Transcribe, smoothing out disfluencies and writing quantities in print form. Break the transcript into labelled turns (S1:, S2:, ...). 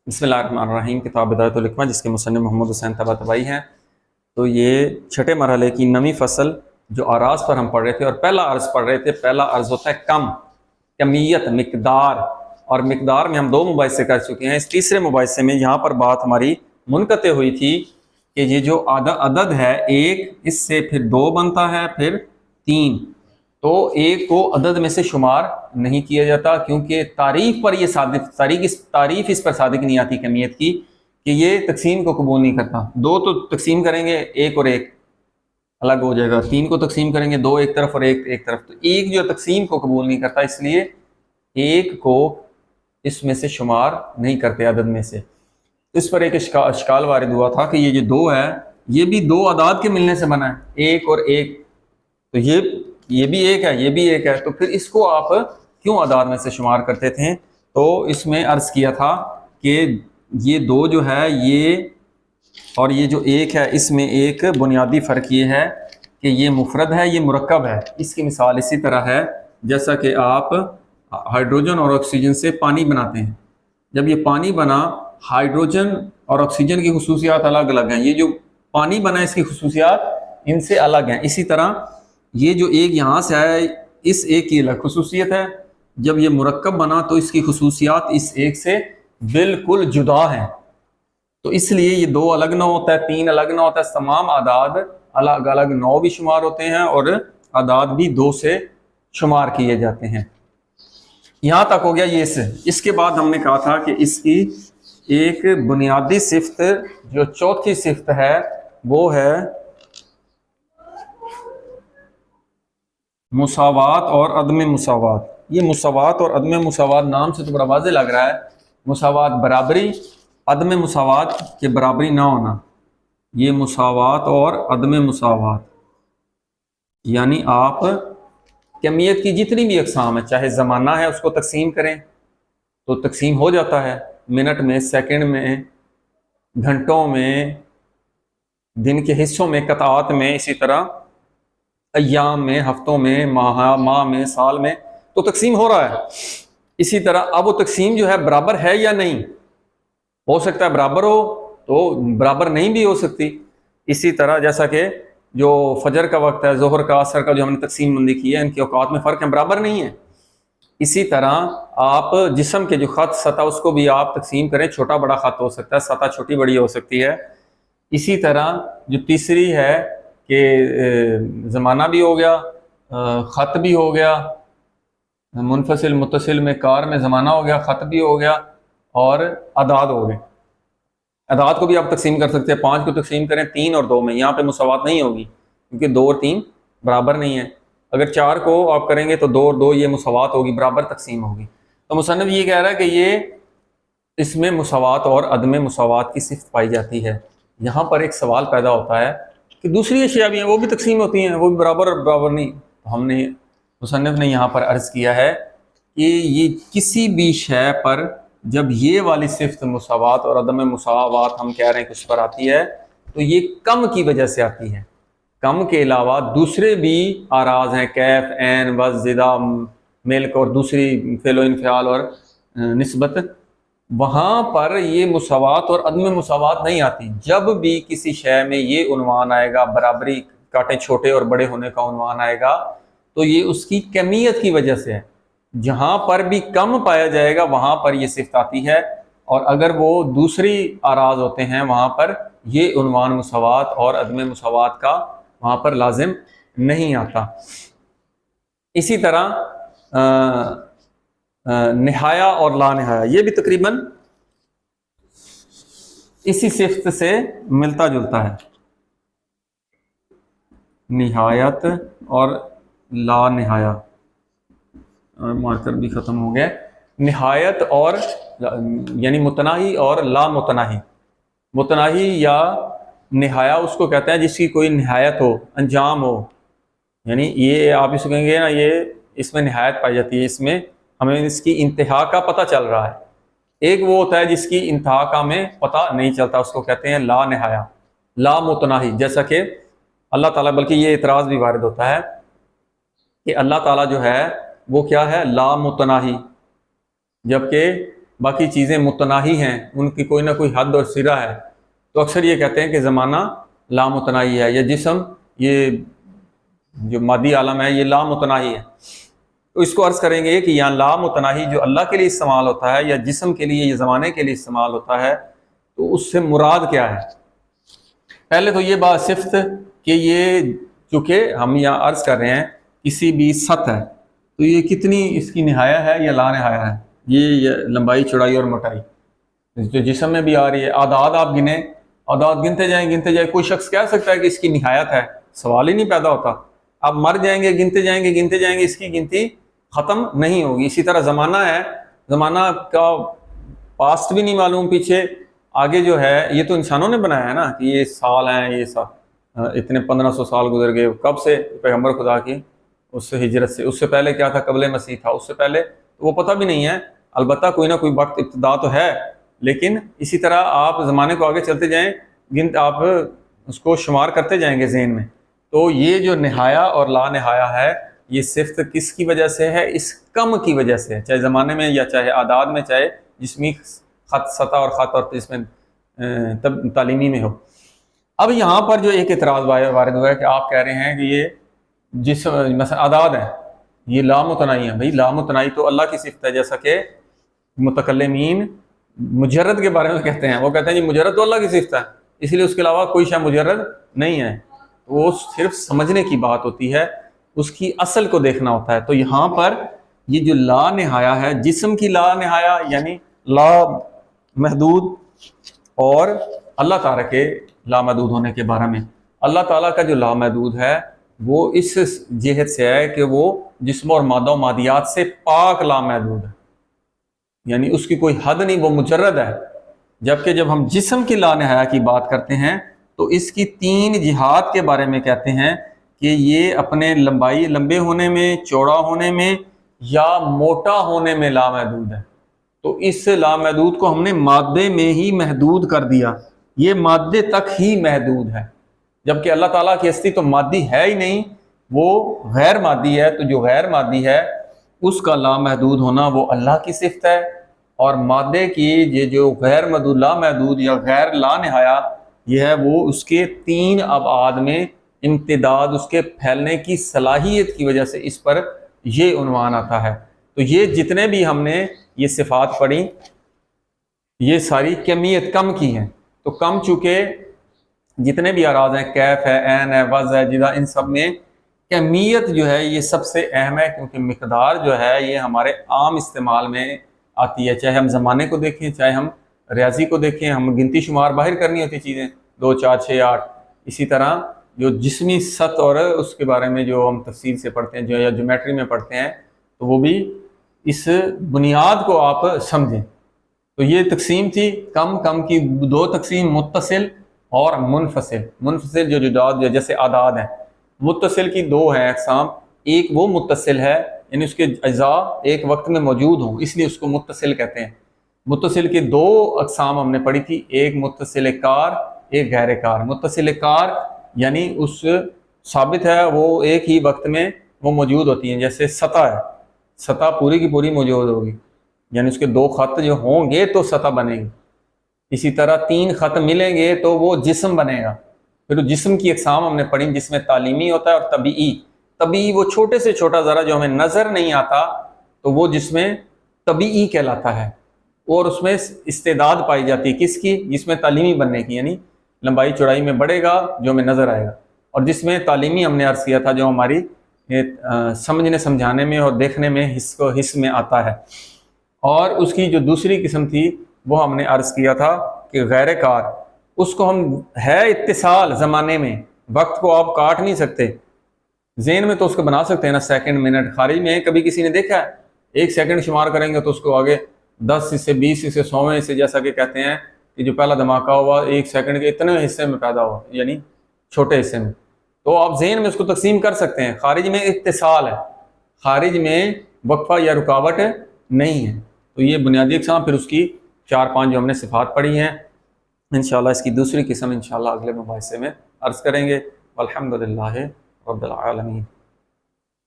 S1: بسم اللہ الرحمن الرحیم۔ کتاب بدایۃ الحکمہ جس کے مصنف محمد حسین طباطبائی ہیں۔ تو یہ چھٹے مرحلے کی نویں فصل جو آراز پر ہم پڑھ رہے تھے، اور پہلا عرض پڑھ رہے تھے۔ پہلا عرض ہوتا ہے کمیت، مقدار، اور مقدار میں ہم 2 مباحثے کر چکے ہیں۔ اس تیسرے مباحثے میں یہاں پر بات ہماری منقطع ہوئی تھی کہ یہ جو عدد ہے 1، اس سے پھر 2 بنتا ہے، پھر 3۔ تو 1 کو عدد میں سے شمار نہیں کیا جاتا، کیونکہ تعریف پر یہ تعریف اس پر صادق نہیں آتی کمیت کی، کہ یہ تقسیم کو قبول نہیں کرتا۔ 2 تو تقسیم کریں گے، 1 اور 1 الگ ہو جائے گا۔ 3 کو تقسیم کریں گے، 2 ایک طرف اور 1 ایک طرف۔ تو 1 جو تقسیم کو قبول نہیں کرتا، اس لیے 1 کو اس میں سے شمار نہیں کرتے عدد میں سے۔ اس پر ایک اشکال وارد ہوا تھا کہ یہ جو 2 ہے، یہ بھی 2 اعداد کے ملنے سے بنا ہے، 1 اور 1۔ تو یہ بھی 1 ہے، یہ بھی 1 ہے، تو پھر اس کو آپ کیوں اعداد میں سے شمار کرتے تھے؟ تو اس میں عرض کیا تھا کہ یہ 2 جو ہے، یہ اور یہ جو 1 ہے، اس میں ایک بنیادی فرق یہ ہے کہ یہ مفرد ہے، یہ مرکب ہے۔ اس کی مثال اسی طرح ہے جیسا کہ آپ ہائیڈروجن اور آکسیجن سے پانی بناتے ہیں۔ جب یہ پانی بنا، ہائیڈروجن اور آکسیجن کی خصوصیات الگ الگ ہیں، یہ جو پانی بنا اس کی خصوصیات ان سے الگ ہیں۔ اسی طرح یہ جو 1 یہاں سے آیا، اس 1 کی الگ خصوصیت ہے۔ جب یہ مرکب بنا تو اس کی خصوصیات اس 1 سے بالکل جدا ہیں۔ تو اس لیے یہ 2 الگ نہ ہوتا ہے، 3 الگ نہ ہوتا ہے، تمام اعداد الگ الگ 9 بھی شمار ہوتے ہیں، اور اعداد بھی 2 سے شمار کیے جاتے ہیں۔ یہاں تک ہو گیا یہ اس کے بعد ہم نے کہا تھا کہ اس کی ایک بنیادی صفت جو چوتھی صفت ہے، وہ ہے مساوات اور عدم مساوات۔ یہ مساوات اور عدم مساوات نام سے تو بڑا واضح لگ رہا ہے۔ مساوات برابری، عدم مساوات کے برابری نہ ہونا، یہ مساوات اور عدم مساوات۔ یعنی آپ کمیت کی جتنی بھی اقسام ہے، چاہے زمانہ ہے اس کو تقسیم کریں تو تقسیم ہو جاتا ہے، منٹ میں، سیکنڈ میں، گھنٹوں میں، دن کے حصوں میں، قطعات میں، اسی طرح ایام میں، ہفتوں میں، ماہ میں، سال میں، تو تقسیم ہو رہا ہے۔ اسی طرح اب وہ تقسیم جو ہے برابر ہے یا نہیں، ہو سکتا ہے برابر ہو تو برابر نہیں بھی ہو سکتی۔ اسی طرح جیسا کہ جو فجر کا وقت ہے، ظہر کا، عصر کا جو ہم نے تقسیم بندی کی ہے، ان کے اوقات میں فرق ہے، برابر نہیں ہے۔ اسی طرح آپ جسم کے جو خط سطح، اس کو بھی آپ تقسیم کریں، چھوٹا بڑا خط ہو سکتا ہے، سطح چھوٹی بڑی ہو سکتی ہے۔ اسی طرح جو تیسری ہے کہ زمانہ بھی ہو گیا، خط بھی ہو گیا، منفصل متصل میں کار میں زمانہ ہو گیا، خط بھی ہو گیا، اور اعداد ہو گئے۔ اعداد کو بھی آپ تقسیم کر سکتے ہیں، 5 کو تقسیم کریں 3 اور 2 میں، یہاں پہ مساوات نہیں ہوگی کیونکہ 2 اور 3 برابر نہیں ہے۔ اگر 4 کو آپ کریں گے تو 2 اور 2 یہ مساوات ہوگی، برابر تقسیم ہوگی۔ تو مصنف یہ کہہ رہا ہے کہ یہ اس میں مساوات اور عدم مساوات کی صفت پائی جاتی ہے۔ یہاں پر ایک سوال پیدا ہوتا ہے کہ دوسری اشیاء بھی ہیں، وہ بھی تقسیم ہوتی ہیں، وہ بھی برابر اور برابر نہیں۔ مصنف نے یہاں پر عرض کیا ہے کہ یہ کسی بھی شے پر جب یہ والی صفت مساوات اور عدم مساوات ہم کہہ رہے ہیں کہ اس پر آتی ہے، تو یہ کم کی وجہ سے آتی ہے۔ کم کے علاوہ دوسرے بھی آراز ہیں، کیف، عین، وزن، زدہ، ملک، اور دوسری فعل و انفعال اور نسبت، وہاں پر یہ مساوات اور عدم مساوات نہیں آتی۔ جب بھی کسی شے میں یہ عنوان آئے گا، برابری، کانٹے چھوٹے اور بڑے ہونے کا عنوان آئے گا، تو یہ اس کی کمیت کی وجہ سے ہے۔ جہاں پر بھی کم پایا جائے گا وہاں پر یہ صفت آتی ہے، اور اگر وہ دوسری آراز ہوتے ہیں وہاں پر یہ عنوان مساوات اور عدم مساوات کا وہاں پر لازم نہیں آتا۔ اسی طرح نہایا اور لا نہایا، یہ بھی تقریباً اسی صفت سے ملتا جلتا ہے۔ نہایت اور لا نہایا، مارکر بھی ختم ہو گئے۔ نہایت اور یعنی متناہی اور لا متناہی۔ متناہی یا نہایا اس کو کہتے ہیں جس کی کوئی نہایت ہو، انجام ہو، یعنی یہ آپ اس کو کہیں گے نا، یہ اس میں نہایت پائی جاتی ہے، اس میں ہمیں اس کی انتہا کا پتہ چل رہا ہے۔ ایک وہ ہوتا ہے جس کی انتہا کا ہمیں پتہ نہیں چلتا، اس کو کہتے ہیں لا نہایا، لا متناہی۔ جیسا کہ اللہ تعالیٰ، بلکہ یہ اعتراض بھی وارد ہوتا ہے کہ اللہ تعالیٰ جو ہے وہ کیا ہے، لا متناہی، جبکہ باقی چیزیں متناہی ہیں، ان کی کوئی نہ کوئی حد اور سرہ ہے، تو اکثر یہ کہتے ہیں کہ زمانہ لامتناہی ہے، یا جسم یہ جو مادی عالم ہے یہ لامتناہی ہے۔ تو اس کو عرض کریں گے کہ یہاں لامتناہی جو اللہ کے لیے استعمال ہوتا ہے یا جسم کے لیے یا زمانے کے لیے استعمال ہوتا ہے، تو اس سے مراد کیا ہے؟ پہلے تو یہ بات صفت کہ یہ چونکہ ہم یہاں عرض کر رہے ہیں کسی بھی سطح ہے، تو یہ کتنی اس کی نہایت ہے یا لا نہایت ہے، یہ لمبائی چوڑائی اور موٹائی جو جسم میں بھی آ رہی ہے۔ اعداد آپ گنیں، اعداد گنتے جائیں، کوئی شخص کہہ سکتا ہے کہ اس کی نہایت ہے؟ سوال ہی نہیں پیدا ہوتا۔ آپ مر جائیں گے، گنتے جائیں گے، اس کی گنتی ختم نہیں ہوگی۔ اسی طرح زمانہ ہے، زمانہ کا پاسٹ بھی نہیں معلوم، پیچھے آگے جو ہے یہ تو انسانوں نے بنایا ہے نا، کہ یہ سال ہیں، یہ اتنے 1500 سال گزر گئے کب سے پیغمبر خدا کی اس ہجرت سے، اس سے پہلے کیا تھا، قبل مسیح تھا، اس سے پہلے وہ پتہ بھی نہیں ہے۔ البتہ کوئی نہ کوئی وقت ابتدا تو ہے، لیکن اسی طرح آپ زمانے کو آگے چلتے جائیں، آپ اس کو شمار کرتے جائیں گے ذہن میں۔ تو یہ جو نہایا اور لا نہایا ہے، یہ صفت کس کی وجہ سے ہے؟ اس کم کی وجہ سے ہے، چاہے زمانے میں یا چاہے اعداد میں، چاہے جسمی خط سطح اور خط اور اس میں تعلیمی میں ہو۔ اب یہاں پر جو ایک اعتراض وارد ہوا ہے کہ آپ کہہ رہے ہیں کہ یہ مثلا اعداد ہیں یہ لامتناہی ہیں۔ بھائی لامتناہی تو اللہ کی صفت ہے، جیسا کہ متکلمین مجرد کے بارے میں کہتے ہیں، وہ کہتے ہیں جی مجرد تو اللہ کی صفت ہے، اس لیے اس کے علاوہ کوئی شے مجرد نہیں ہے۔ وہ صرف سمجھنے کی بات ہوتی ہے، اس کی اصل کو دیکھنا ہوتا ہے۔ تو یہاں پر یہ جو لا نہایا ہے، جسم کی لا نہایا یعنی لا محدود، اور اللہ تعالیٰ کے لامحدود ہونے کے بارے میں۔ اللہ تعالیٰ کا جو لامحدود ہے وہ اس جہت سے ہے کہ وہ جسم اور مادہ و مادیات سے پاک لامحدود ہے، یعنی اس کی کوئی حد نہیں، وہ مجرد ہے۔ جبکہ جب ہم جسم کی لا نہایا کی بات کرتے ہیں تو اس کی 3 جہات کے بارے میں کہتے ہیں کہ یہ اپنے لمبے ہونے میں، چوڑا ہونے میں یا موٹا ہونے میں لامحدود ہے۔ تو اس لامحدود کو ہم نے مادے میں ہی محدود کر دیا، یہ مادے تک ہی محدود ہے، جبکہ اللہ تعالیٰ کی ہستی تو مادی ہے ہی نہیں، وہ غیر مادی ہے۔ تو جو غیر مادی ہے اس کا لامحدود ہونا وہ اللہ کی صفت ہے، اور مادے کی یہ جو غیر محدود لامحدود یا غیر لا نہایا یہ ہے، وہ اس کے 3 ابعاد میں امتداد، اس کے پھیلنے کی صلاحیت کی وجہ سے اس پر یہ عنوان آتا ہے۔ تو یہ جتنے بھی ہم نے یہ صفات پڑھی یہ ساری کمیت کم کی ہیں۔ تو کم چونکہ جتنے بھی اراض ہیں، کیف ہے، عین ہے، وضع ہے، جدا، ان سب میں کمیت جو ہے یہ سب سے اہم ہے، کیونکہ مقدار جو ہے یہ ہمارے عام استعمال میں آتی ہے، چاہے ہم زمانے کو دیکھیں، چاہے ہم ریاضی کو دیکھیں، ہم گنتی شمار باہر کرنی ہوتی چیزیں 2 4 6 8۔ اسی طرح جو جسمی سطح اور اس کے بارے میں جو ہم تفصیل سے پڑھتے ہیں، جو یا جیومیٹری میں پڑھتے ہیں، تو وہ بھی اس بنیاد کو آپ سمجھیں۔ تو یہ تقسیم تھی کم کی 2 تقسیم، متصل اور منفصل۔ منفصل جو جداد جیسے اعداد ہیں، متصل کی 2 ہیں اقسام۔ ایک وہ متصل ہے یعنی اس کے اجزاء ایک وقت میں موجود ہوں، اس لیے اس کو متصل کہتے ہیں۔ متصل کی 2 اقسام ہم نے پڑھی تھی، ایک متصل کار، ایک غیر کار۔ متصل کار یعنی اس ثابت ہے، وہ ایک ہی وقت میں وہ موجود ہوتی ہیں، جیسے سطح ہے، سطح پوری کی پوری موجود ہوگی، یعنی اس کے 2 خط جو ہوں گے تو سطح بنے گی۔ اسی طرح 3 خط ملیں گے تو وہ جسم بنے گا۔ پھر جسم کی اقسام ہم نے پڑھی، جس میں تعلیمی ہوتا ہے اور طبیعی۔ طبیعی وہ چھوٹے سے چھوٹا ذرا جو ہمیں نظر نہیں آتا، تو وہ جس میں طبیعی کہلاتا ہے، اور اس میں استعداد پائی جاتی ہے کس کی؟ جس میں تعلیمی بننے کی، یعنی لمبائی چوڑائی میں بڑھے گا جو ہمیں نظر آئے گا۔ اور جس میں تعلیمی ہم نے عرض کیا تھا جو ہماری سمجھنے سمجھانے میں اور دیکھنے میں حس میں آتا ہے۔ اور اس کی جو دوسری قسم تھی وہ ہم نے عرض کیا تھا کہ غیر کار، اس کو ہم ہے اتصال زمانے میں، وقت کو آپ کاٹ نہیں سکتے، ذہن میں تو اس کو بنا سکتے ہیں نا، سیکنڈ منٹ۔ خارج میں کبھی کسی نے دیکھا ہے 1 سیکنڈ شمار کریں گے تو اس کو آگے 10 حصے 20 حصے 100ویں حصے، جیسا کہ کہتے ہیں کہ جو پہلا دھماکہ ہوا 1 سیکنڈ کے اتنے حصے میں پیدا ہوا، یعنی چھوٹے حصے میں۔ تو آپ ذہن میں اس کو تقسیم کر سکتے ہیں۔ خارج میں اتصال ہے، خارج میں وقفہ یا رکاوٹ نہیں ہے۔ تو یہ بنیادی اقسام، پھر اس کی 4 5 جو ہم نے صفات پڑھی ہیں، انشاءاللہ اس کی دوسری قسم انشاءاللہ اگلے مباحثے میں عرض کریں گے۔ والحمدللہ رب العالمین۔